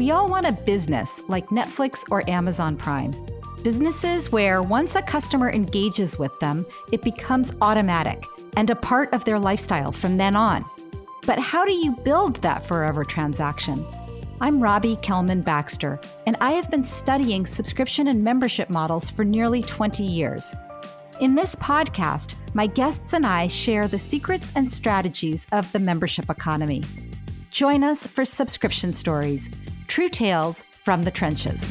We all want a business like Netflix or Amazon Prime. Businesses where once a customer engages with them, it becomes automatic and a part of their lifestyle from then on. But how do you build that forever transaction? I'm Robbie Kelman-Baxter, and I have been studying subscription and membership models for nearly 20 years. In this podcast, my guests and I share the secrets and strategies of the membership economy. Join us for Subscription Stories, true tales from the trenches.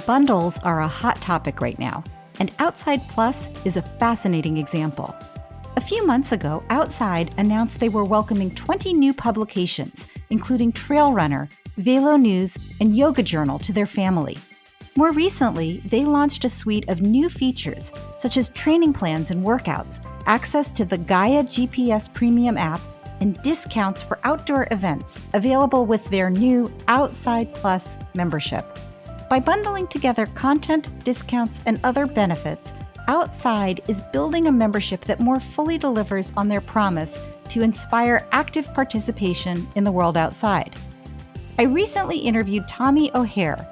Bundles are a hot topic right now, and Outside Plus is a fascinating example. A few months ago, Outside announced they were welcoming 20 new publications, including Trail Runner, Velo News, and Yoga Journal to their family. More recently, they launched a suite of new features, such as training plans and workouts, access to the Gaia GPS Premium app, and discounts for outdoor events available with their new Outside Plus membership. By bundling together content, discounts, and other benefits, Outside is building a membership that more fully delivers on their promise to inspire active participation in the world outside. I recently interviewed Tommy O'Hare,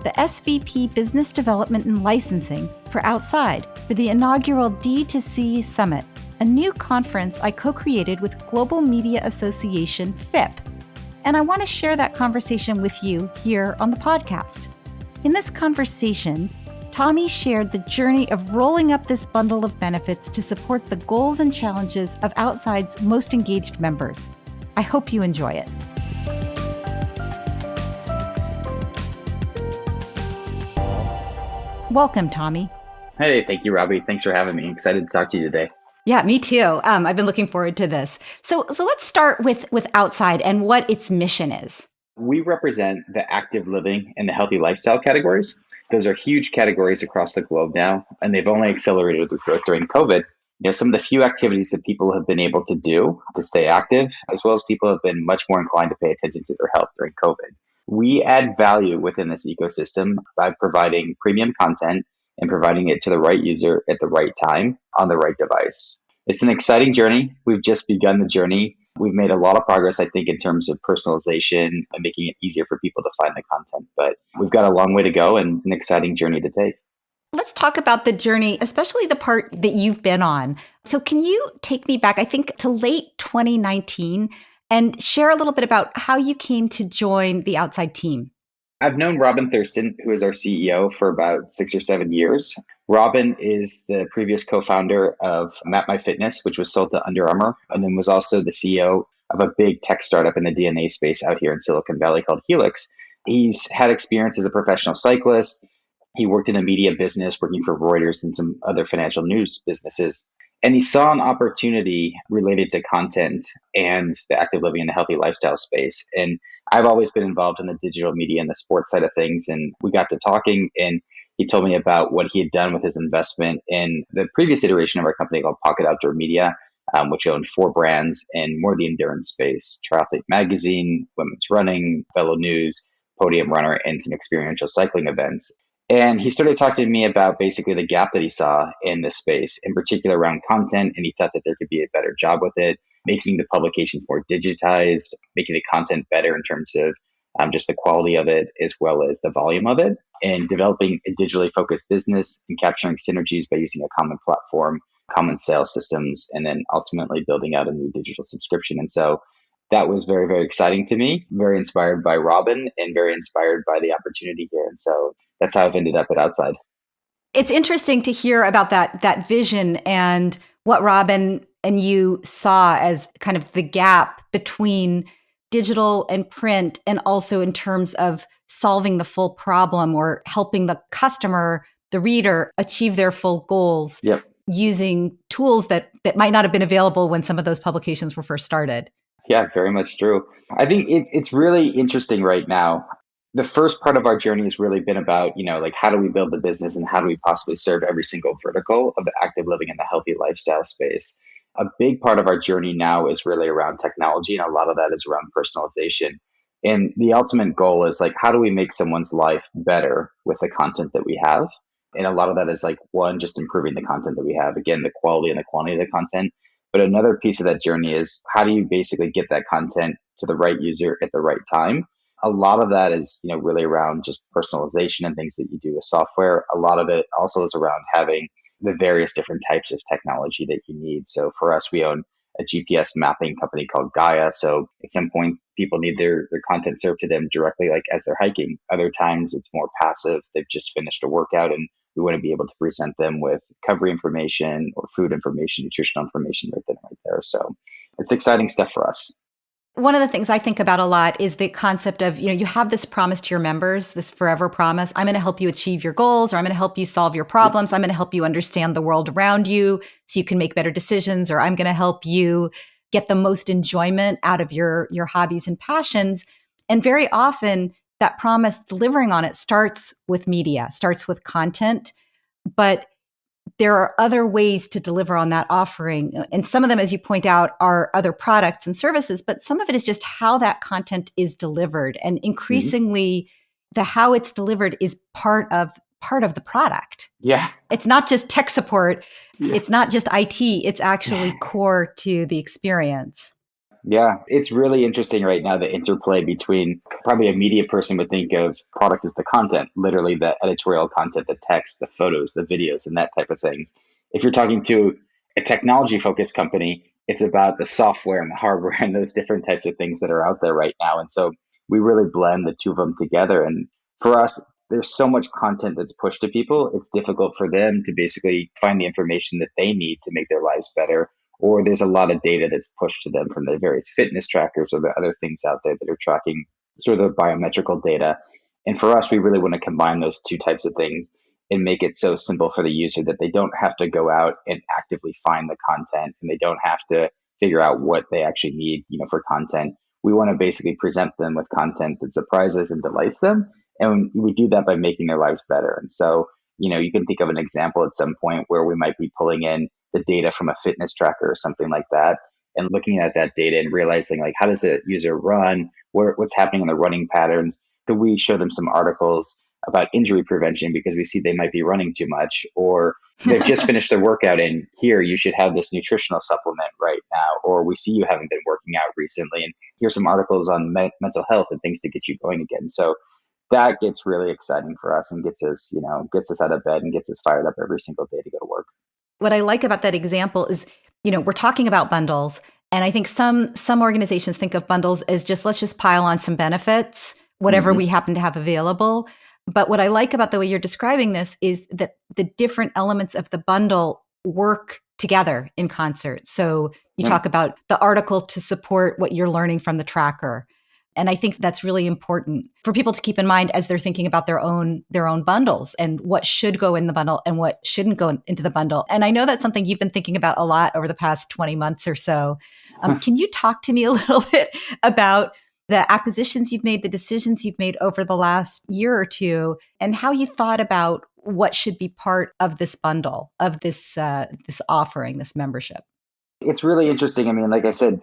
the SVP Business Development and Licensing for Outside for the inaugural D2C Summit, a new conference I co-created with Global Media Association FIPP. And I want to share that conversation with you here on the podcast. In this conversation, Tommy shared the journey of rolling up this bundle of benefits to support the goals and challenges of Outside's most engaged members. I hope you enjoy it. Welcome, Tommy. Hey, thank you, Robbie. Thanks for having me. Excited to talk to you today. Yeah, me too. I've been looking forward to this. So let's start with Outside and what its mission is. We represent the active living and the healthy lifestyle categories. Those are huge categories across the globe now, and they've only accelerated with growth during COVID. Some of the few activities that people have been able to do to stay active, as well as people have been much more inclined to pay attention to their health during COVID. We add value within this ecosystem by providing premium content and providing it to the right user at the right time on the right device. It's an exciting journey. We've just begun the journey. We've made a lot of progress, I think, in terms of personalization and making it easier for people to find the content. But we've got a long way to go and an exciting journey to take. Let's talk about the journey, especially the part that you've been on. So can you take me back, I think, to late 2019 and share a little bit about how you came to join the Outside team? I've known Robin Thurston, who is our CEO, for about 6 or 7 years. Robin is the previous co-founder of MapMyFitness, which was sold to Under Armour, and then was also the CEO of a big tech startup in the DNA space out here in Silicon Valley called Helix. He's had experience as a professional cyclist. He worked in a media business, working for Reuters and some other financial news businesses. And he saw an opportunity related to content and the active living and the healthy lifestyle space. And I've always been involved in the digital media and the sports side of things. And we got to talking, and he told me about what he had done with his investment in the previous iteration of our company called Pocket Outdoor Media, which owned 4 brands in more the endurance space: Triathlete Magazine, Women's Running, Velo News, Podium Runner, and some experiential cycling events. And he started talking to me about basically the gap that he saw in this space, in particular around content. And he thought that there could be a better job with it, making the publications more digitized, making the content better in terms of just the quality of it, as well as the volume of it, and developing a digitally focused business and capturing synergies by using a common platform, common sales systems, and then ultimately building out a new digital subscription. And so that was very, very exciting to me, very inspired by Robin and very inspired by the opportunity here. And so that's how I've ended up at Outside. It's interesting to hear about that vision and what Robin and you saw as kind of the gap between digital and print, and also in terms of solving the full problem or helping the customer, the reader, achieve their full goals. Yep. Using tools that might not have been available when some of those publications were first started. Yeah, very much true. I think it's really interesting right now. The first part of our journey has really been about, how do we build the business and how do we possibly serve every single vertical of the active living and the healthy lifestyle space. A big part of our journey now is really around technology, and a lot of that is around personalization. And the ultimate goal is how do we make someone's life better with the content that we have? And a lot of that is one, just improving the content that we have. Again, the quality and the quantity of the content, But another piece of that journey is how do you basically get that content to the right user at the right time? A lot of that is, really around just personalization and things that you do with software. A lot of it also is around having the various different types of technology that you need. So for us, we own a GPS mapping company called Gaia. So at some point, people need their content served to them directly, like as they're hiking. Other times, it's more passive. They've just finished a workout and we want to be able to present them with recovery information or food information, nutritional information right then, right there. So it's exciting stuff for us. One of the things I think about a lot is the concept of, you have this promise to your members, this forever promise. I'm going to help you achieve your goals, or I'm going to help you solve your problems. I'm going to help you understand the world around you so you can make better decisions, or I'm going to help you get the most enjoyment out of your hobbies and passions. And very often that promise, delivering on it, starts with media, starts with content. But there are other ways to deliver on that offering. And some of them, as you point out, are other products and services, but some of it is just how that content is delivered. And increasingly, the how it's delivered is part of the product. Yeah. It's not just tech support. Yeah. It's not just IT. It's actually core to the experience. Yeah, it's really interesting right now, the interplay between probably a media person would think of product as the content, literally the editorial content, the text, the photos, the videos, and that type of thing. If you're talking to a technology focused company, it's about the software and the hardware and those different types of things that are out there right now. And so we really blend the two of them together. And for us, there's so much content that's pushed to people. It's difficult for them to basically find the information that they need to make their lives better. Or there's a lot of data that's pushed to them from the various fitness trackers or the other things out there that are tracking sort of the biometrical data. And for us, we really want to combine those two types of things and make it so simple for the user that they don't have to go out and actively find the content, and they don't have to figure out what they actually need, for content. We want to basically present them with content that surprises and delights them. And we do that by making their lives better. And so, you can think of an example at some point where we might be pulling in the data from a fitness tracker or something like that, and looking at that data and realizing, like, how does a user run? What's happening in the running patterns? Do we show them some articles about injury prevention because we see they might be running too much, or they've just finished their workout and here you should have this nutritional supplement right now, or we see you haven't been working out recently and here's some articles on mental health and things to get you going again. So that gets really exciting for us and gets us out of bed and gets us fired up every single day to go to work. What I like about that example is, we're talking about bundles. And I think some organizations think of bundles as just, let's just pile on some benefits, whatever we happen to have available. But what I like about the way you're describing this is that the different elements of the bundle work together in concert. So you talk about the article to support what you're learning from the tracker. And I think that's really important for people to keep in mind as they're thinking about their own bundles and what should go in the bundle and what shouldn't go into the bundle. And I know that's something you've been thinking about a lot over the past 20 months or so. Can you talk to me a little bit about the acquisitions you've made, the decisions you've made over the last year or two, and how you thought about what should be part of this bundle, of this offering, this membership? It's really interesting. I mean, like I said,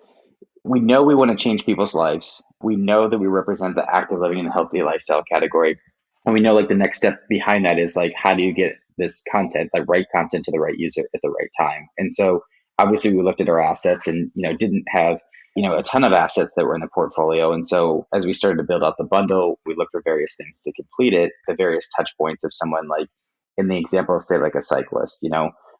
we know we want to change people's lives. We know that we represent the active living and healthy lifestyle category. And we know, like, the next step behind that is, like, how do you get this content, like right content to the right user at the right time? And so obviously we looked at our assets and, didn't have, a ton of assets that were in the portfolio. And so as we started to build out the bundle, we looked for various things to complete it, the various touch points of someone, like in the example of, say, like a cyclist,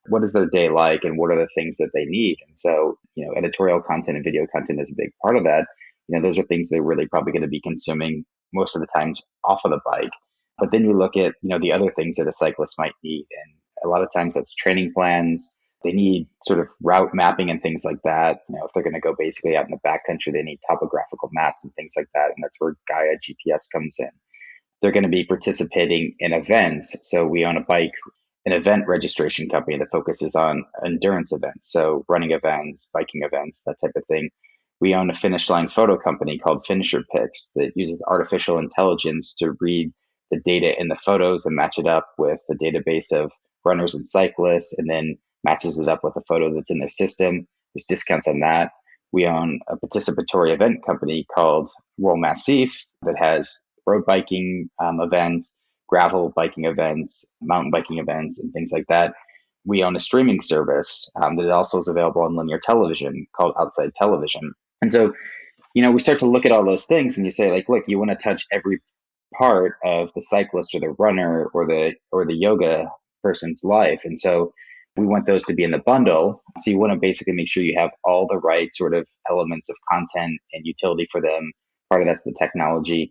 what is their day like and what are the things that they need? And so, editorial content and video content is a big part of that. Those are things they're really probably going to be consuming most of the times off of the bike. But then you look at, the other things that a cyclist might need. And a lot of times that's training plans. They need sort of route mapping and things like that. If they're going to go basically out in the backcountry, they need topographical maps and things like that. And that's where Gaia GPS comes in. They're going to be participating in events. So we own an event registration company that focuses on endurance events. So running events, biking events, that type of thing. We own a finish line photo company called Finisher Picks that uses artificial intelligence to read the data in the photos and match it up with the database of runners and cyclists, and then matches it up with a photo that's in their system. There's discounts on that. We own a participatory event company called Roll Massif that has road biking events, gravel biking events, mountain biking events, and things like that. we own a streaming service that also is available on linear television called Outside Television. And so, we start to look at all those things and you say like, look, you want to touch every part of the cyclist or the runner or the yoga person's life. And so we want those to be in the bundle. So you want to basically make sure you have all the right sort of elements of content and utility for them. Part of that's the technology.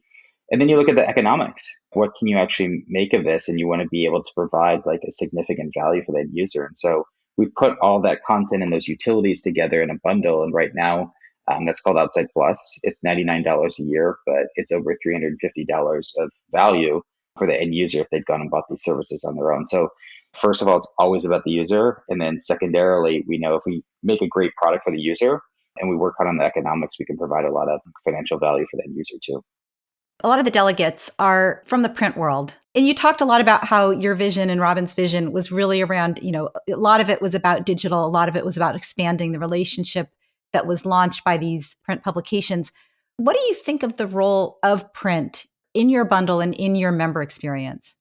And then you look at the economics. What can you actually make of this? And you want to be able to provide like a significant value for that user. And so we put all that content and those utilities together in a bundle. And right now, that's called Outside Plus. It's $99 a year, but it's over $350 of value for the end user if they'd gone and bought these services on their own. So first of all, it's always about the user. And then secondarily, we know if we make a great product for the user and we work hard on the economics, we can provide a lot of financial value for the end user too. A lot of the delegates are from the print world. And you talked a lot about how your vision and Robin's vision was really around, a lot of it was about digital. A lot of it was about expanding the relationship that was launched by these print publications. What do you think of the role of print in your bundle and in your member experience?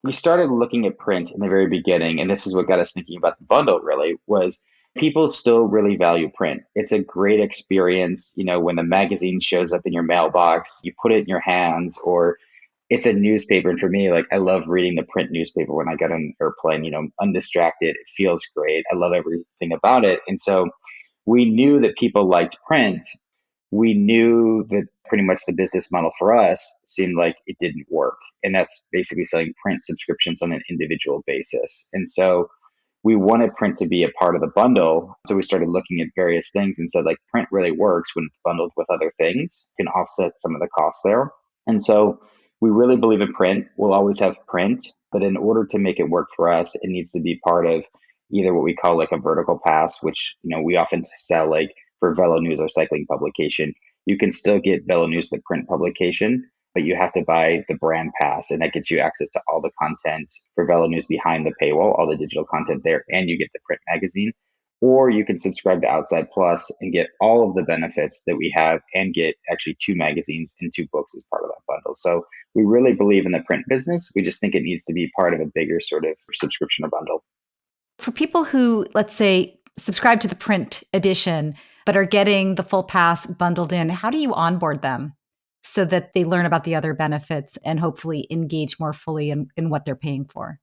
We started looking at print in the very beginning, and this is what got us thinking about the bundle really, was people still really value print. It's a great experience, when the magazine shows up in your mailbox, you put it in your hands, or it's a newspaper. And for me, like I love reading the print newspaper when I get on an airplane, undistracted. It feels great. I love everything about it. And so we knew that people liked print. We knew that pretty much the business model for us seemed like it didn't work. And that's basically selling print subscriptions on an individual basis. And so we wanted print to be a part of the bundle. So we started looking at various things and said, like, print really works when it's bundled with other things, it can offset some of the costs there. And so we really believe in print. We'll always have print, but in order to make it work for us, it needs to be part of either what we call like a vertical pass, which, we often sell like for Velo News, our cycling publication. You can still get Velo News, the print publication, but you have to buy the brand pass, and that gets you access to all the content for Velo News behind the paywall, all the digital content there, and you get the print magazine. Or you can subscribe to Outside Plus and get all of the benefits that we have and get actually 2 magazines and 2 books as part of that bundle. So we really believe in the print business. We just think it needs to be part of a bigger sort of subscription or bundle. For people who, let's say, subscribe to the print edition, but are getting the full pass bundled in, how do you onboard them so that they learn about the other benefits and hopefully engage more fully in what they're paying for?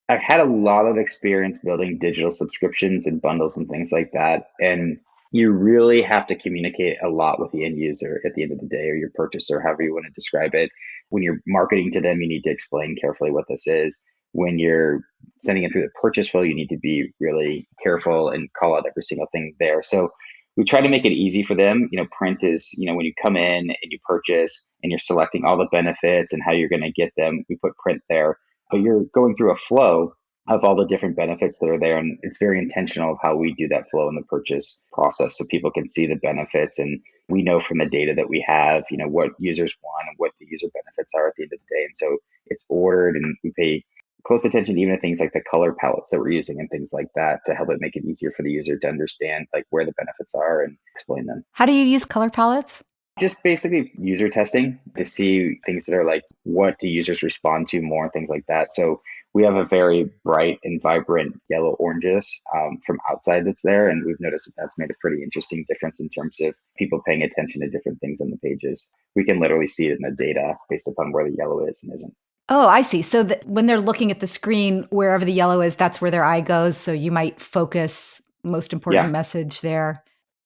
I've had a lot of experience building digital subscriptions and bundles and things like that. And you really have to communicate a lot with the end user at the end of the day, or your purchaser, however you want to describe it. When you're marketing to them, you need to explain carefully what this is. When you're sending it through the purchase flow, you need to be really careful and call out every single thing there. So we try to make it easy for them. Print is, when you come in and you purchase and you're selecting all the benefits and how you're going to get them, we put print there. But you're going through a flow of all the different benefits that are there. And it's very intentional of how we do that flow in the purchase process so people can see the benefits. And we know from the data that we have, what users want and what the user benefits are at the end of the day. And so it's ordered, and we pay close attention even to things like the color palettes that we're using and things like that to help it make it easier for the user to understand like where the benefits are and explain them. How do you use color palettes? Just basically user testing to see things that are like, what do users respond to more, things like that. So we have a very bright and vibrant yellow oranges from outside that's there. And we've noticed that that's made a pretty interesting difference in terms of people paying attention to different things on the pages. We can literally see it in the data based upon where the yellow is and isn't. Oh, I see. So when they're looking at the screen, wherever the yellow is, that's where their eye goes. So you might focus most important message there.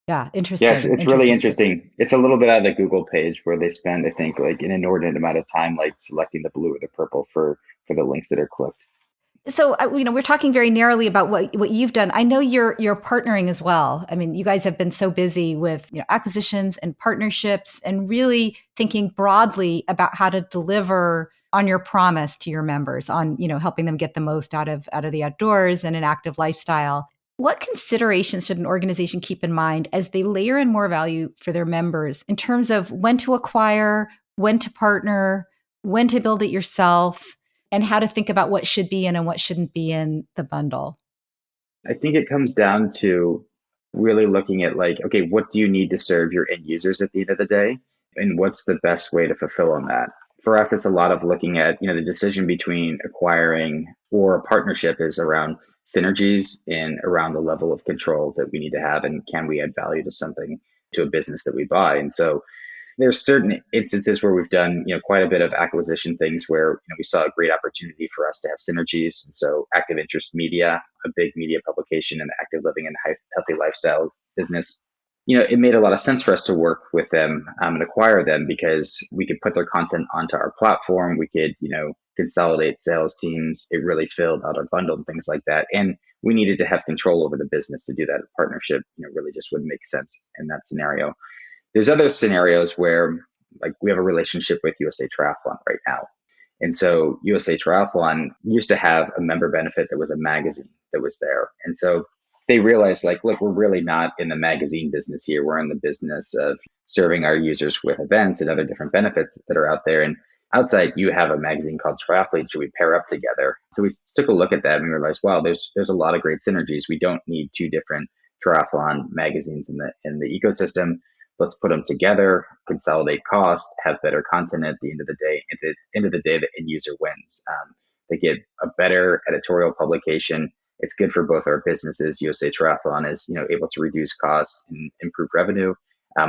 Yeah, interesting. Yeah, it's really interesting. It's a little bit out of the Google page where they spend, I think, like an inordinate amount of time like selecting the blue or the purple for the links that are clicked. So, we're talking very narrowly about what you've done. I know you're partnering as well. I mean, you guys have been so busy with acquisitions and partnerships and really thinking broadly about how to deliver on your promise to your members on, helping them get the most out of the outdoors and an active lifestyle. What considerations should an organization keep in mind as they layer in more value for their members in terms of when to acquire, when to partner, when to build it yourself, and how to think about what should be in and what shouldn't be in the bundle? I think it comes down to really looking at like, okay, what do you need to serve your end users at the end of the day? And what's the best way to fulfill on that? For us, it's a lot of looking at, the decision between acquiring or a partnership is around synergies in around the level of control that we need to have, and can we add value to something, to a business that we buy. And so there's certain instances where we've done, quite a bit of acquisition things where, we saw a great opportunity for us to have synergies. And so Active Interest Media, a big media publication in the active living and healthy lifestyle business, it made a lot of sense for us to work with them and acquire them, because we could put their content onto our platform. We could, consolidate sales teams. It really filled out our bundle and things like that. And we needed to have control over the business to do that. A partnership, really just wouldn't make sense in that scenario. There's other scenarios where, like, we have a relationship with USA Triathlon right now. And so USA Triathlon used to have a member benefit that was a magazine that was there. And so they realized, like, look, we're really not in the magazine business here. We're in the business of serving our users with events and other different benefits that are out there. And outside, you have a magazine called Triathlete. Should we pair up together? So we took a look at that and we realized, wow, there's a lot of great synergies. We don't need two different triathlon magazines in the ecosystem. Let's put them together, consolidate costs, have better content at the end of the day. At the end of the day, the end user wins. They get a better editorial publication. It's good for both our businesses. USA Triathlon is, able to reduce costs and improve revenue.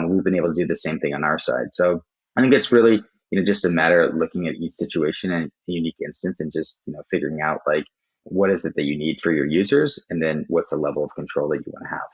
We've been able to do the same thing on our side. So I think it's really, just a matter of looking at each situation and unique instance and just, figuring out, like, what is it that you need for your users, and then what's the level of control that you want to have.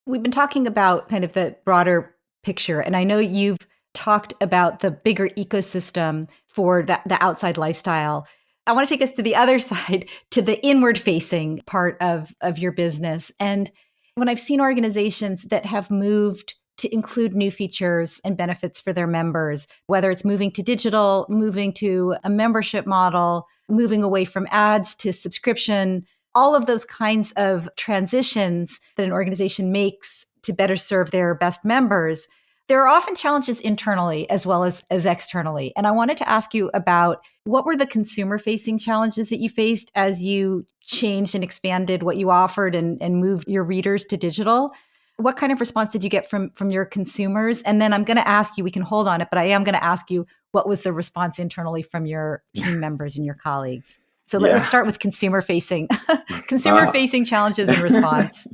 We've been talking about kind of the broader picture, and I know you've talked about the bigger ecosystem for the outside lifestyle. I want to take us to the other side, to the inward facing part of your business. And when I've seen organizations that have moved to include new features and benefits for their members, whether it's moving to digital, moving to a membership model, moving away from ads to subscription, all of those kinds of transitions that an organization makes to better serve their best members, there are often challenges internally as well as externally. And I wanted to ask you about, what were the consumer-facing challenges that you faced as you changed and expanded what you offered and moved your readers to digital? What kind of response did you get from your consumers? And then I'm going to ask you, we can hold on it, but I am going to ask you, what was the response internally from your team members and your colleagues? So let's start with consumer-facing challenges and response.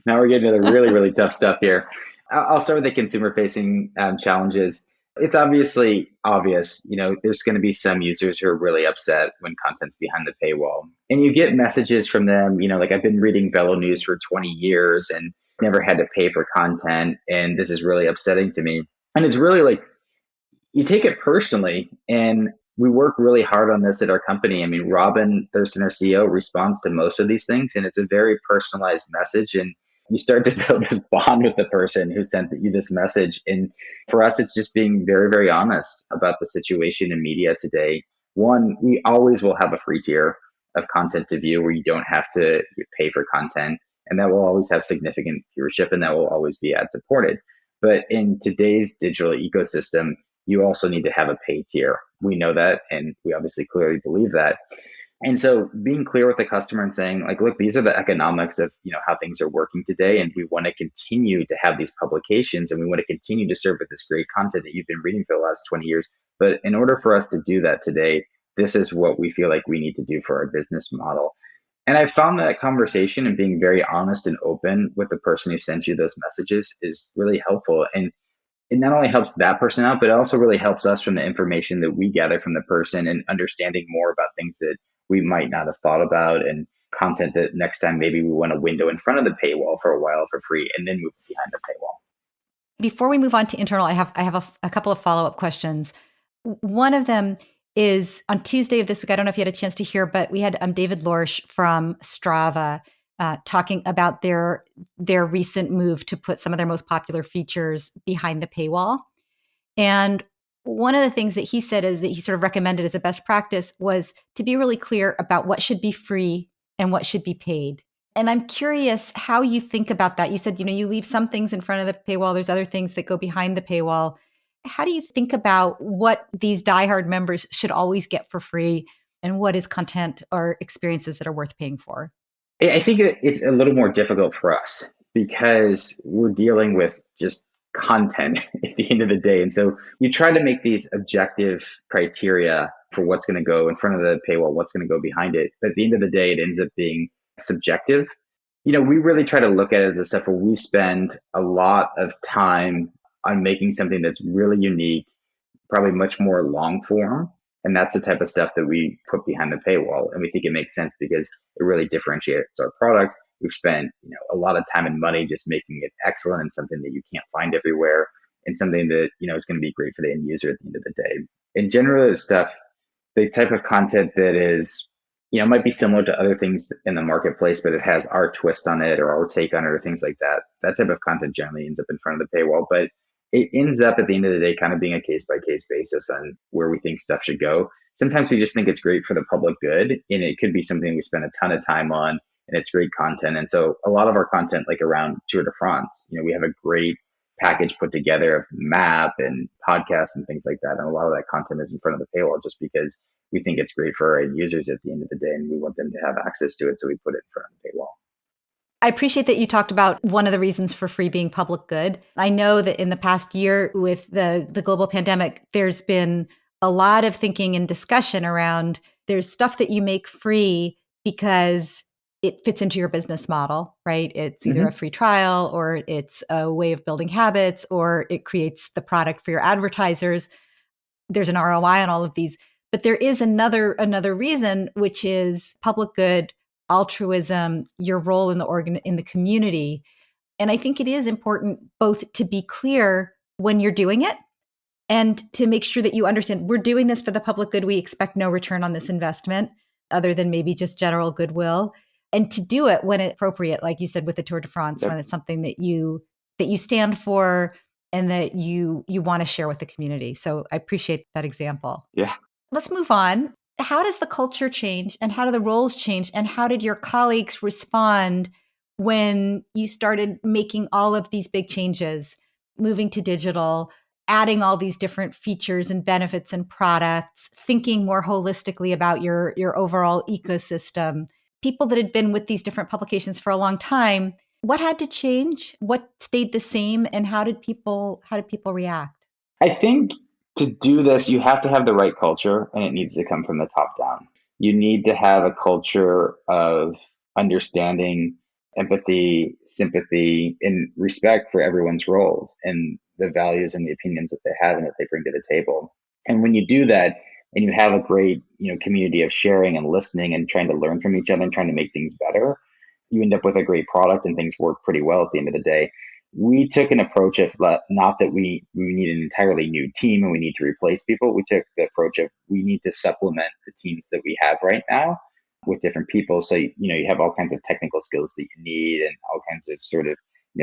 Now we're getting to the really, really tough stuff here. I'll start with the consumer-facing challenges. It's obviously obvious, there's going to be some users who are really upset when content's behind the paywall. And you get messages from them, like, I've been reading Velo News for 20 years and never had to pay for content, and this is really upsetting to me. And it's really like, you take it personally, and we work really hard on this at our company. I mean, Robin Thurston, our CEO, responds to most of these things, and it's a very personalized message. And you start to build this bond with the person who sent you this message. And for us, it's just being very, very honest about the situation in media today. One, we always will have a free tier of content to view where you don't have to pay for content. And that will always have significant viewership, and that will always be ad supported. But in today's digital ecosystem, you also need to have a paid tier. We know that, and we obviously clearly believe that. And so being clear with the customer and saying, like, look, these are the economics of, how things are working today. And we want to continue to have these publications, and we want to continue to serve with this great content that you've been reading for the last 20 years. But in order for us to do that today, this is what we feel like we need to do for our business model. And I found that conversation and being very honest and open with the person who sent you those messages is really helpful. And it not only helps that person out, but it also really helps us from the information that we gather from the person and understanding more about things that we might not have thought about, and content that next time maybe we want a window in front of the paywall for a while for free and then move behind the paywall. Before we move on to internal, I have a couple of follow-up questions. One of them is, on Tuesday of this week, I don't know if you had a chance to hear, but we had David Lorsch from Strava talking about their recent move to put some of their most popular features behind the paywall. And one of the things that he said is that he sort of recommended as a best practice was to be really clear about what should be free and what should be paid. And I'm curious how you think about that. You said, you leave some things in front of the paywall. There's other things that go behind the paywall. How do you think about what these diehard members should always get for free, and what is content or experiences that are worth paying for? I think it's a little more difficult for us because we're dealing with just content at the end of the day. And so you try to make these objective criteria for what's going to go in front of the paywall, what's going to go behind it. But at the end of the day, it ends up being subjective. We really try to look at it as a stuff where we spend a lot of time on making something that's really unique, probably much more long form. And that's the type of stuff that we put behind the paywall. And we think it makes sense because it really differentiates our product. We've spent, a lot of time and money just making it excellent and something that you can't find everywhere and something that, is going to be great for the end user at the end of the day. And generally the stuff, the type of content that is, might be similar to other things in the marketplace, but it has our twist on it or our take on it or things like that. That type of content generally ends up in front of the paywall, but it ends up at the end of the day kind of being a case by case basis on where we think stuff should go. Sometimes we just think it's great for the public good, and it could be something we spend a ton of time on, and it's great content. And so a lot of our content, like around Tour de France, we have a great package put together of map and podcasts and things like that. And a lot of that content is in front of the paywall just because we think it's great for our end users at the end of the day, and we want them to have access to it. So we put it in front of the paywall. I appreciate that you talked about one of the reasons for free being public good. I know that in the past year with the global pandemic, there's been a lot of thinking and discussion around there's stuff that you make free because it fits into your business model, right? It's either a free trial or it's a way of building habits or it creates the product for your advertisers. There's an ROI on all of these. But there is another reason, which is public good, altruism, your role in the community. And I think it is important both to be clear when you're doing it and to make sure that you understand we're doing this for the public good. We expect no return on this investment other than maybe just general goodwill, and to do it when it's appropriate, like you said with the Tour de France, when it's something that you stand for and that you want to share with the community. So I appreciate that example. Yeah. Let's move on. How does the culture change and how do the roles change? And how did your colleagues respond when you started making all of these big changes, moving to digital, adding all these different features and benefits and products, thinking more holistically about your overall ecosystem? People that had been with these different publications for a long time, what had to change? What stayed the same? And how did people react? I think to do this, you have to have the right culture, and it needs to come from the top down. You need to have a culture of understanding, empathy, sympathy, and respect for everyone's roles and the values and the opinions that they have and that they bring to the table. And when you do that, and you have a great, community of sharing and listening and trying to learn from each other and trying to make things better, you end up with a great product and things work pretty well at the end of the day. We took an approach of not that we need an entirely new team and we need to replace people. We took the approach of we need to supplement the teams that we have right now with different people. So, you have all kinds of technical skills that you need and all kinds of sort of,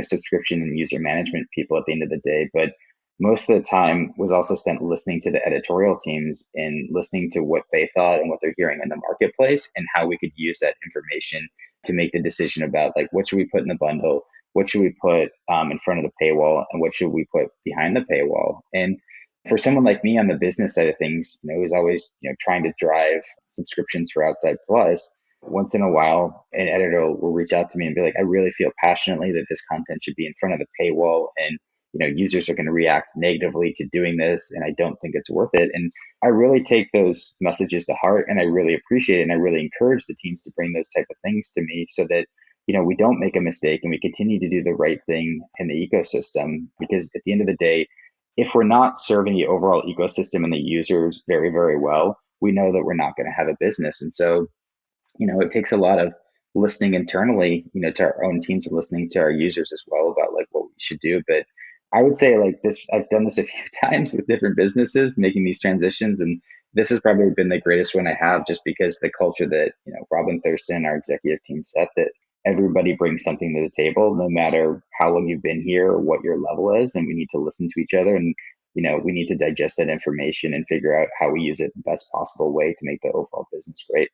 subscription and user management people at the end of the day. But most of the time was also spent listening to the editorial teams and listening to what they thought and what they're hearing in the marketplace and how we could use that information to make the decision about like, what should we put in the bundle? What should we put in front of the paywall and what should we put behind the paywall? And for someone like me on the business side of things, is always, trying to drive subscriptions for Outside Plus. Once in a while, an editor will reach out to me and be like, I really feel passionately that this content should be in front of the paywall and, users are going to react negatively to doing this. And I don't think it's worth it. And I really take those messages to heart and I really appreciate it. And I really encourage the teams to bring those type of things to me so that we don't make a mistake and we continue to do the right thing in the ecosystem. Because at the end of the day, if we're not serving the overall ecosystem and the users very, very well, we know that we're not going to have a business. And so, it takes a lot of listening internally, to our own teams and listening to our users as well about like what we should do. But I would say like this, I've done this a few times with different businesses, making these transitions. And this has probably been the greatest one I have just because the culture that, Robin Thurston, our executive team set, that everybody brings something to the table, no matter how long you've been here or what your level is. And we need to listen to each other and, we need to digest that information and figure out how we use it in the best possible way to make the overall business great.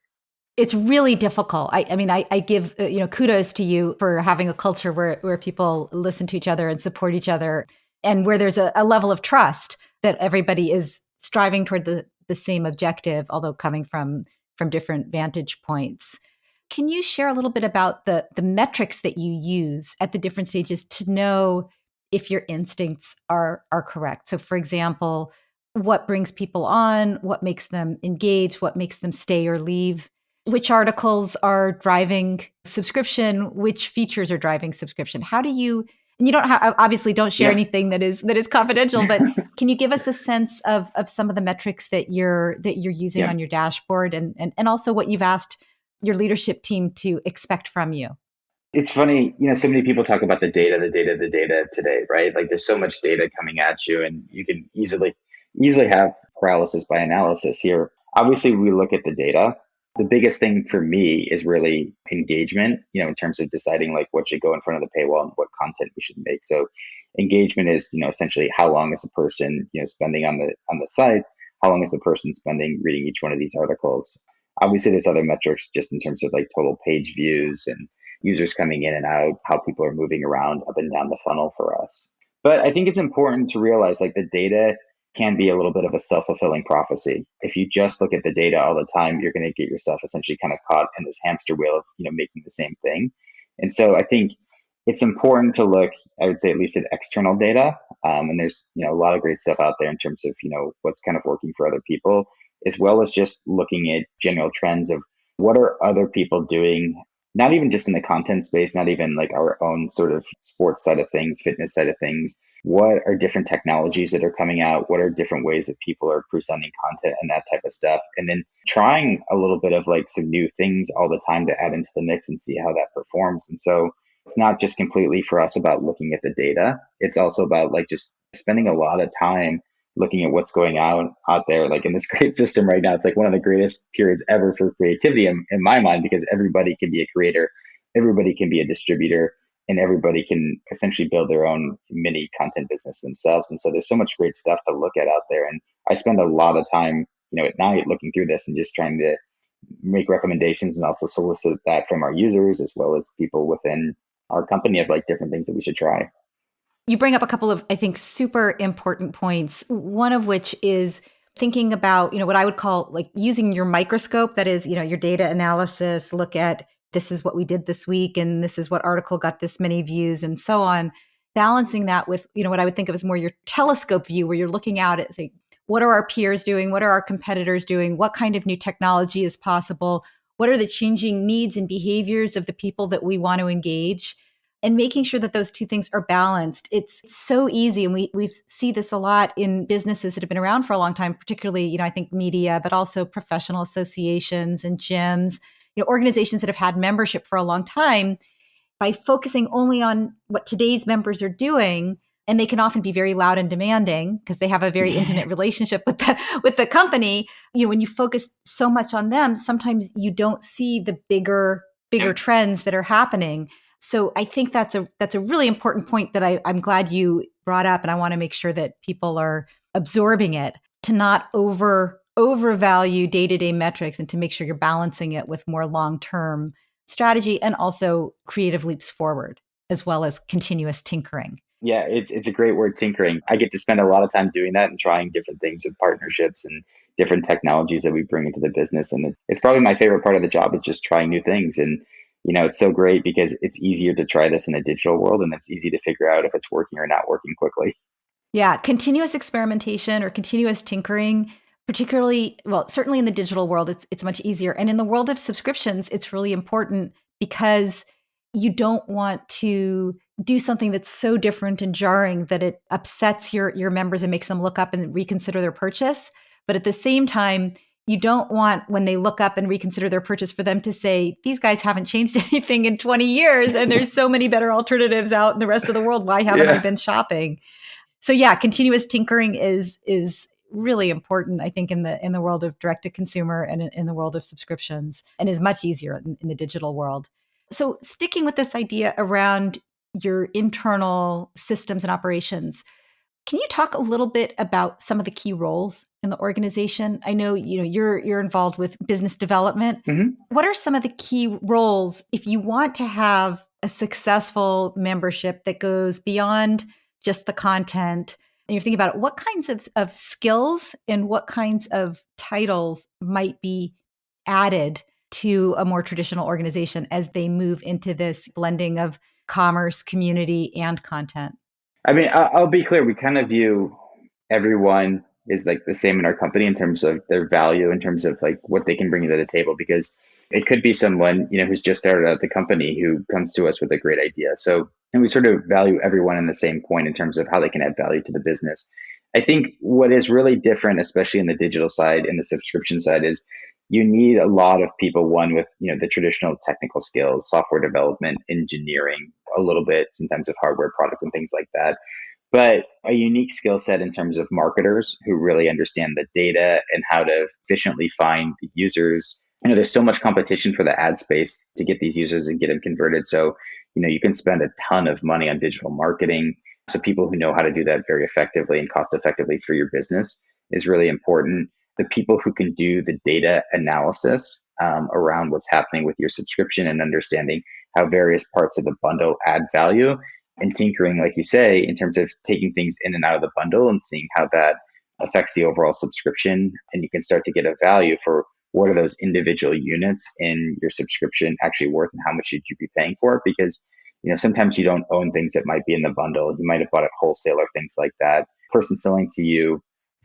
It's really difficult. I mean, I give, kudos to you for having a culture where people listen to each other and support each other and where there's a level of trust that everybody is striving toward the same objective, although coming from different vantage points. Can you share a little bit about the metrics that you use at the different stages to know if your instincts are correct? So for example, what brings people on, what makes them engage, what makes them stay or leave? which articles are driving subscription, which features are driving subscription. How do you, and you don't have, obviously don't share Yeah. anything that is confidential, but can you give us a sense of some of the metrics that you're using Yeah. on your dashboard, and also what you've asked your leadership team to expect from you? It's funny, so many people talk about the data today, right? Like there's so much data coming at you and you can easily have paralysis by analysis here. Obviously, we look at the data. The biggest thing for me is really engagement, in terms of deciding like what should go in front of the paywall and what content we should make. So engagement is, essentially how long is a person, spending on the site? How long is the person spending reading each one of these articles? Obviously, there's other metrics just in terms of like total page views and users coming in and out, how people are moving around up and down the funnel for us. But I think it's important to realize like the data can be a little bit of a self-fulfilling prophecy. If you just look at the data all the time, you're going to get yourself essentially kind of caught in this hamster wheel of, making the same thing. And so I think it's important to look, I would say, at least at external data. And there's, a lot of great stuff out there in terms of, what's kind of working for other people, as well as just looking at general trends of what are other people doing, not even just in the content space, not even like our own sort of sports side of things, fitness side of things. What are different technologies that are coming out? What are different ways that people are presenting content and that type of stuff? And then trying a little bit of like some new things all the time to add into the mix and see how that performs. And so it's not just completely for us about looking at the data. It's also about like just spending a lot of time looking at what's going on out there. Like in this great system right now, it's like one of the greatest periods ever for creativity in my mind, because everybody can be a creator, everybody can be a distributor, and everybody can essentially build their own mini content business themselves. And so there's so much great stuff to look at out there. And I spend a lot of time, at night looking through this and just trying to make recommendations and also solicit that from our users as well as people within our company of like different things that we should try. You bring up a couple of, I think, super important points. One of which is thinking about, what I would call like using your microscope, that is, your data analysis, look at this is what we did this week and this is what article got this many views and so on. Balancing that with, what I would think of as more your telescope view, where you're looking out at, say, what are our peers doing? What are our competitors doing? What kind of new technology is possible? What are the changing needs and behaviors of the people that we want to engage? And making sure that those two things are balanced. It's so easy. And we see this a lot in businesses that have been around for a long time, particularly, I think media, but also professional associations and gyms, organizations that have had membership for a long time. By focusing only on what today's members are doing, and they can often be very loud and demanding because they have a very intimate relationship with the company. When you focus so much on them, sometimes you don't see the bigger trends that are happening. So I think that's a really important point that I'm glad you brought up, and I want to make sure that people are absorbing it, to not overvalue day-to-day metrics and to make sure you're balancing it with more long-term strategy and also creative leaps forward, as well as continuous tinkering. Yeah, it's a great word, tinkering. I get to spend a lot of time doing that and trying different things with partnerships and different technologies that we bring into the business. And it's probably my favorite part of the job is just trying new things. And, it's so great because it's easier to try this in a digital world and it's easy to figure out if it's working or not working quickly. Yeah, continuous experimentation or continuous tinkering, particularly, well, certainly in the digital world, it's much easier. And in the world of subscriptions, it's really important because you don't want to do something that's so different and jarring that it upsets your members and makes them look up and reconsider their purchase. But at the same time, you don't want, when they look up and reconsider their purchase, for them to say, these guys haven't changed anything in 20 years and there's so many better alternatives out in the rest of the world. Why haven't I been shopping? So yeah, continuous tinkering is really important, I think, in the world of direct to consumer and in the world of subscriptions, and is much easier in the digital world. So sticking with this idea around your internal systems and operations, can you talk a little bit about some of the key roles in the organization? I know, you're involved with business development. Mm-hmm. What are some of the key roles if you want to have a successful membership that goes beyond just the content? And you're thinking about it, what kinds of skills and what kinds of titles might be added to a more traditional organization as they move into this blending of commerce, community, and content? I mean, I'll be clear. We kind of view everyone is like the same in our company in terms of their value, in terms of like what they can bring to the table. Because It could be someone, who's just started out the company who comes to us with a great idea. So, and we sort of value everyone in the same point in terms of how they can add value to the business. I think what is really different, especially in the digital side and the subscription side, is you need a lot of people, one with, the traditional technical skills, software development, engineering, a little bit, sometimes of hardware product and things like that, but a unique skill set in terms of marketers who really understand the data and how to efficiently find the users. There's so much competition for the ad space to get these users and get them converted. So, you can spend a ton of money on digital marketing. So people who know how to do that very effectively and cost effectively for your business is really important. The people who can do the data analysis around what's happening with your subscription and understanding how various parts of the bundle add value and tinkering, like you say, in terms of taking things in and out of the bundle and seeing how that affects the overall subscription. And you can start to get a value for what are those individual units in your subscription actually worth and how much should you be paying for it? Because, sometimes you don't own things that might be in the bundle. You might have bought it wholesale or things like that. Person selling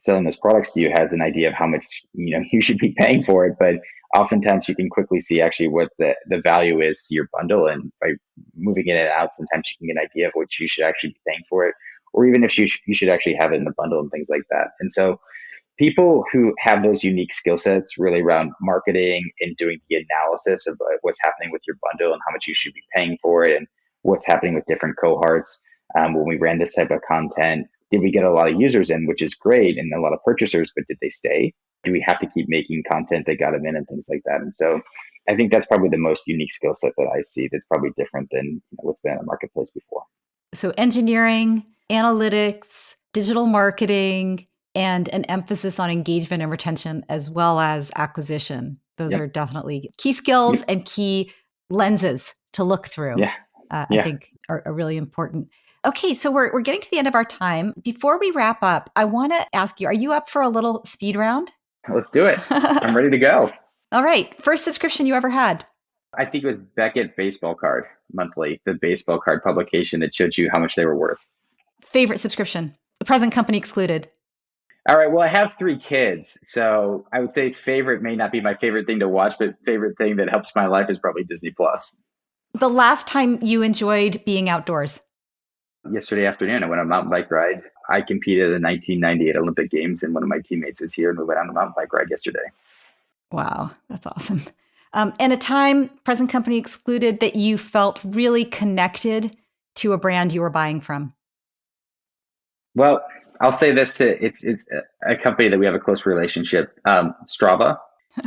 those products to you has an idea of how much, you should be paying for it. But oftentimes you can quickly see actually what the value is to your bundle. And by moving it in and out, sometimes you can get an idea of what you should actually be paying for it, or even if you should actually have it in the bundle and things like that. And so people who have those unique skill sets really around marketing and doing the analysis of what's happening with your bundle and how much you should be paying for it and what's happening with different cohorts. When we ran this type of content, did we get a lot of users in, which is great, and a lot of purchasers, but did they stay? Do we have to keep making content that got them in and things like that? And so I think that's probably the most unique skill set that I see that's probably different than what's been in the marketplace before. So engineering, analytics, digital marketing, and an emphasis on engagement and retention as well as acquisition. Those are definitely key skills and key lenses to look through. I think are really important. Okay, so we're getting to the end of our time. Before we wrap up, I want to ask you, are you up for a little speed round? Let's do it. I'm ready to go. All right. First subscription you ever had? I think it was Beckett Baseball Card Monthly, the baseball card publication that showed you how much they were worth. Favorite subscription? The present company excluded. All right. Well, I have 3 kids, so I would say favorite may not be my favorite thing to watch, but favorite thing that helps my life is probably Disney Plus. The last time you enjoyed being outdoors? Yesterday afternoon, I went on a mountain bike ride. I competed in the 1998 Olympic Games, and one of my teammates was here, and we went on a mountain bike ride yesterday. Wow, that's awesome. And a time, present company excluded, that you felt really connected to a brand you were buying from? Well, I'll say this: it's a company that we have a close relationship. Strava.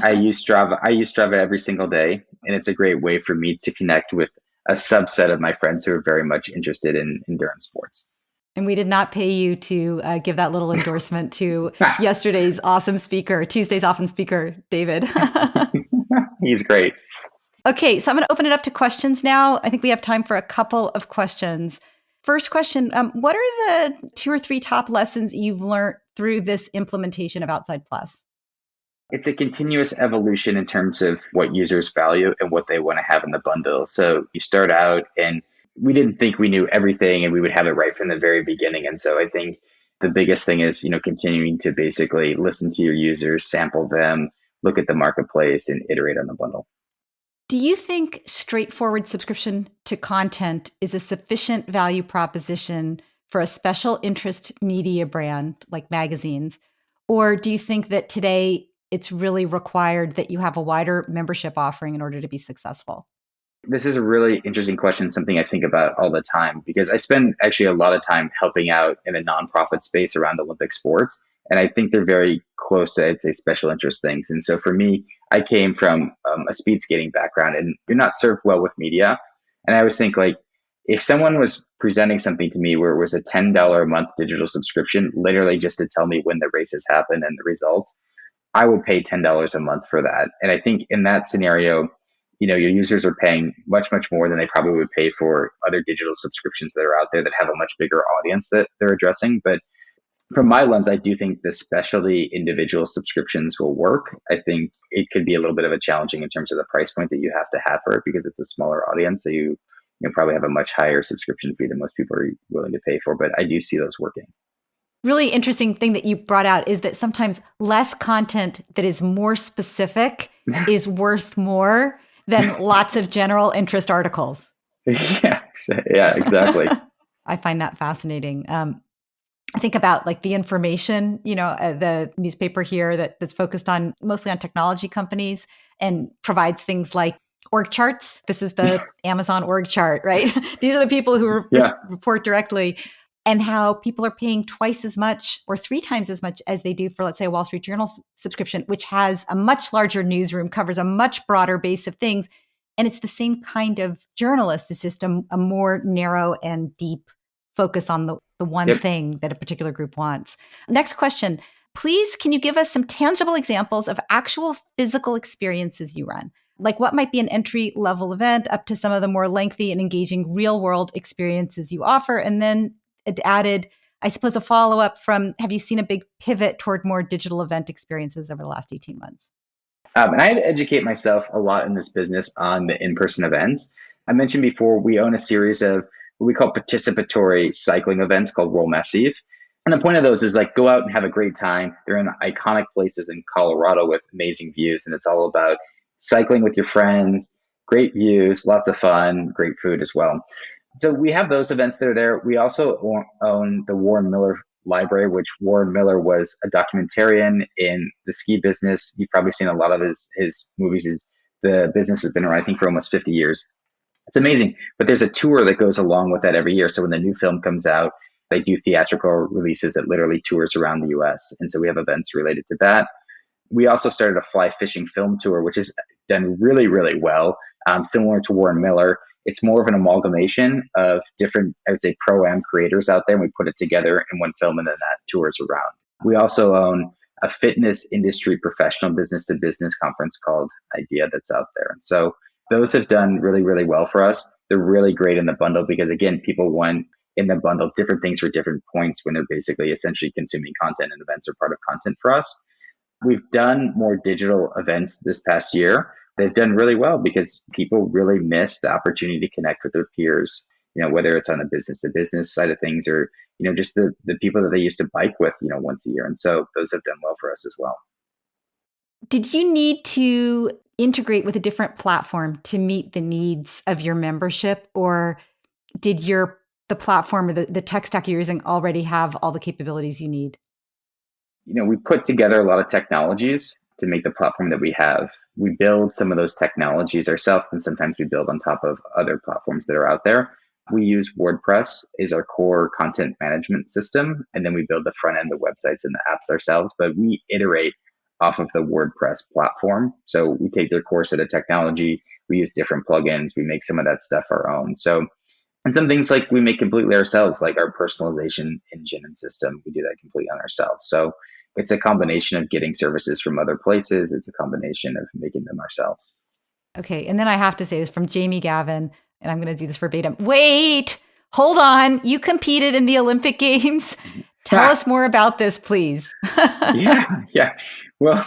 I use Strava every single day, and it's a great way for me to connect with a subset of my friends who are very much interested in endurance sports. And we did not pay you to give that little endorsement to yesterday's awesome speaker, Tuesday's awesome speaker, David. He's great. Okay, so I'm going to open it up to questions now. I think we have time for a couple of questions. First question, what are the 2 or 3 top lessons you've learned through this implementation of Outside Plus? It's a continuous evolution in terms of what users value and what they want to have in the bundle. So you start out and we didn't think we knew everything and we would have it right from the very beginning. And so I think the biggest thing is, continuing to basically listen to your users, sample them, look at the marketplace and iterate on the bundle. Do you think straightforward subscription to content is a sufficient value proposition for a special interest media brand like magazines? Or do you think that today it's really required that you have a wider membership offering in order to be successful? This is a really interesting question, something I think about all the time, because I spend actually a lot of time helping out in the nonprofit space around Olympic sports. And I think they're very close to, I'd say, special interest things. And so for me, I came from a speed skating background and you're not served well with media. And I always think if someone was presenting something to me where it was a $10 a month digital subscription, literally just to tell me when the races happen and the results, I would pay $10 a month for that. And I think in that scenario, your users are paying much, much more than they probably would pay for other digital subscriptions that are out there that have a much bigger audience that they're addressing. But from my lens, I do think the specialty individual subscriptions will work. I think it could be a little bit of a challenging in terms of the price point that you have to have for it because it's a smaller audience. So you probably have a much higher subscription fee than most people are willing to pay for. But I do see those working. Really interesting thing that you brought out is that sometimes less content that is more specific is worth more than lots of general interest articles. Yeah, exactly. I find that fascinating. I think about like the information, the newspaper here that's focused on mostly on technology companies and provides things like org charts. This is the Amazon org chart, right? These are the people who report directly, and how people are paying twice as much or 3 times as much as they do for, let's say, a Wall Street Journal subscription, which has a much larger newsroom, covers a much broader base of things. And it's the same kind of journalist. It's just a more narrow and deep focus on the one thing that a particular group wants. Next question. Please, can you give us some tangible examples of actual physical experiences you run? Like what might be an entry-level event up to some of the more lengthy and engaging real-world experiences you offer? And then it added, I suppose, a follow-up from, have you seen a big pivot toward more digital event experiences over the last 18 months? And I had to educate myself a lot in this business on the in-person events. I mentioned before, we own a series of what we call participatory cycling events called Roll Massive. And the point of those is like, go out and have a great time. They're in iconic places in Colorado with amazing views. And it's all about cycling with your friends, great views, lots of fun, great food as well. So we have those events that are there. We also own the Warren Miller Library, which Warren Miller was a documentarian in the ski business. You've probably seen a lot of his movies. The business has been around, I think, for almost 50 years. It's amazing. But there's a tour that goes along with that every year. So when the new film comes out, they do theatrical releases that literally tours around the US. And so we have events related to that. We also started a fly fishing film tour, which has done really, really well, similar to Warren Miller. It's more of an amalgamation of different, I would say, pro-am creators out there. And we put it together in one film, and then that tours around. We also own a fitness industry professional business-to-business conference called IDEA that's out there. And so those have done really, really well for us. They're really great in the bundle because, again, people want in the bundle different things for different points when they're basically essentially consuming content, and events are part of content for us. We've done more digital events this past year. They've done really well because people really miss the opportunity to connect with their peers, whether it's on the business to business side of things or, just the people that they used to bike with, once a year. And so those have done well for us as well. Did you need to integrate with a different platform to meet the needs of your membership, or did the platform or the tech stack you're using already have all the capabilities you need? We put together a lot of technologies to make the platform that we have. We build some of those technologies ourselves, and sometimes we build on top of other platforms that are out there. We use WordPress as our core content management system, and then we build the front end, the websites and the apps ourselves, but we iterate off of the WordPress platform. So we take their core set of technology, we use different plugins, we make some of that stuff our own. So, and some things like we make completely ourselves, like our personalization engine and system, we do that completely on ourselves. So it's a combination of getting services from other places. It's a combination of making them ourselves. Okay. And then I have to say this from Jamie Gavin, and I'm going to do this verbatim. Wait, hold on. You competed in the Olympic Games. Tell us more about this, please. Yeah. Well,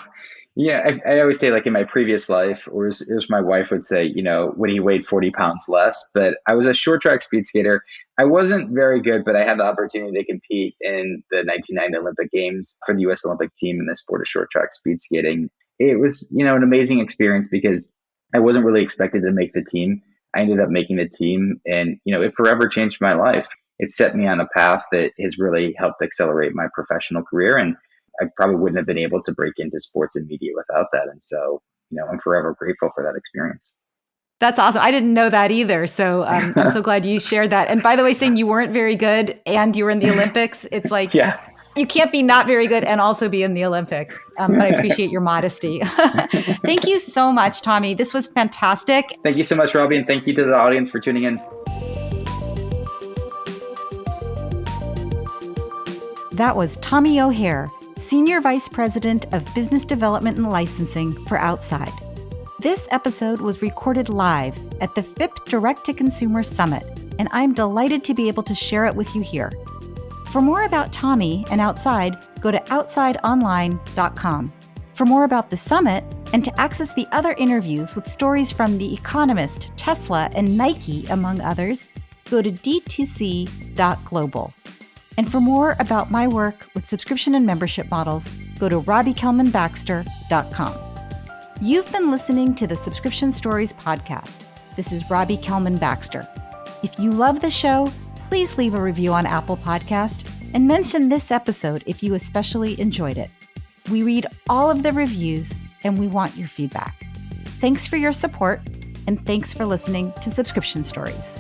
I always say, like in my previous life, or as my wife would say, when he weighed 40 pounds less, but I was a short track speed skater. I wasn't very good, but I had the opportunity to compete in the 1990 Olympic Games for the U.S. Olympic team in the sport of short track speed skating. It was, an amazing experience because I wasn't really expected to make the team. I ended up making the team, and, it forever changed my life. It set me on a path that has really helped accelerate my professional career. And I probably wouldn't have been able to break into sports and media without that. And so, I'm forever grateful for that experience. That's awesome. I didn't know that either. So I'm so glad you shared that. And by the way, saying you weren't very good and you were in the Olympics, it's like, you can't be not very good and also be in the Olympics. But I appreciate your modesty. Thank you so much, Tommy. This was fantastic. Thank you so much, Robbie. And thank you to the audience for tuning in. That was Tommy O'Hare, Senior Vice President of Business Development and Licensing for Outside. This episode was recorded live at the FIPP Direct-to-Consumer Summit, and I'm delighted to be able to share it with you here. For more about Tommy and Outside, go to outsideonline.com. For more about the summit and to access the other interviews with stories from The Economist, Tesla, and Nike, among others, go to D2C.global. And for more about my work with subscription and membership models, go to robbiekelmanbaxter.com. You've been listening to the Subscription Stories podcast. This is Robbie Kelman Baxter. If you love the show, please leave a review on Apple Podcast and mention this episode if you especially enjoyed it. We read all of the reviews and we want your feedback. Thanks for your support, and thanks for listening to Subscription Stories.